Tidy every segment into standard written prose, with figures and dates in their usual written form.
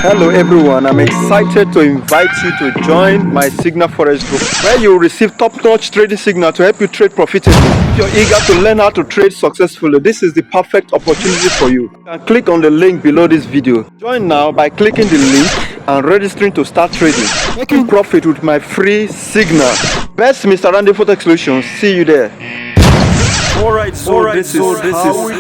Hello everyone, I'm excited to invite you to join my Signal Forex group where you will receive top-notch trading signal to help you trade profitably. If you're eager to learn how to trade successfully, this is the perfect opportunity for you. You can click on the link below this video. Join now by clicking the link and registering to start trading. Making profit with my free signal. Best Mr. Randy Forex Solutions. See you there. Alright, so this is how we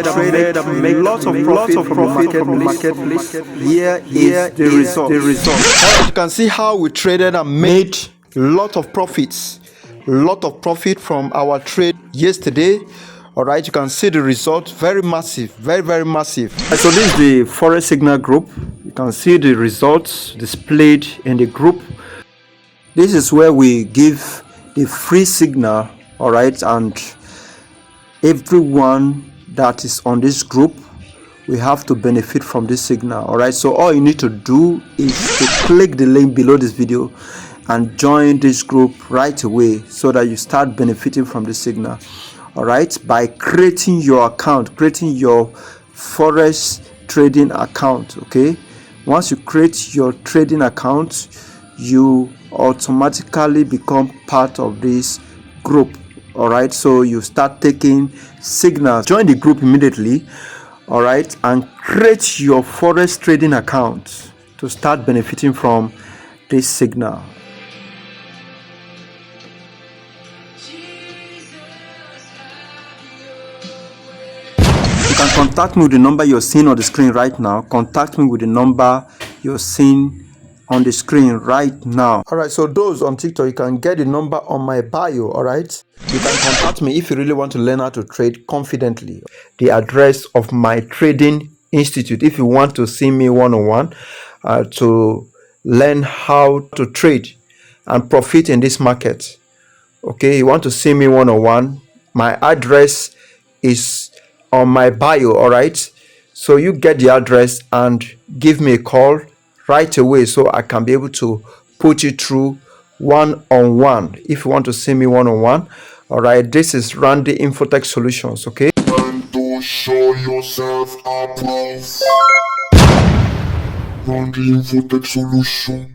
traded and make lots of profit from the marketplace. Here is the result. Alright, you can see how we traded and made lot of profits. Lot of profit from our trade yesterday. Alright, you can see the result. Very massive, very massive. So this is the Forex Signal group. You can see the results displayed in the group. This is where we give the free signal. Alright, and everyone that is on this group, we have to benefit from this signal. All right, so all you need to do is to click the link below this video and join this group right away so that you start benefiting from the signal. All right, by creating your account, creating your Forex trading account. Okay, once you create your trading account, you automatically become part of this group. All right, so you start taking signals. Join the group immediately. All right, and create your Forex trading account to start benefiting from this signal. You can contact me with the number you're seeing on the screen right now. Contact me with the number you're seeing on the screen right now. All right, so those on TikTok, you can get the number on my bio. All right, you can contact me if you really want to learn how to trade confidently. The address of my trading institute, if you want to see me one-on-one to learn how to trade and profit in this market. Okay, you want to see me one-on-one, my address is on my bio. All right, so you get the address and give me a call right away so I can be able to put you through one-on-one if you want to see me one-on-one. All right, this is Randy Infotech Solutions. Okay, and to show yourself approve. Randy Infotech Solutions.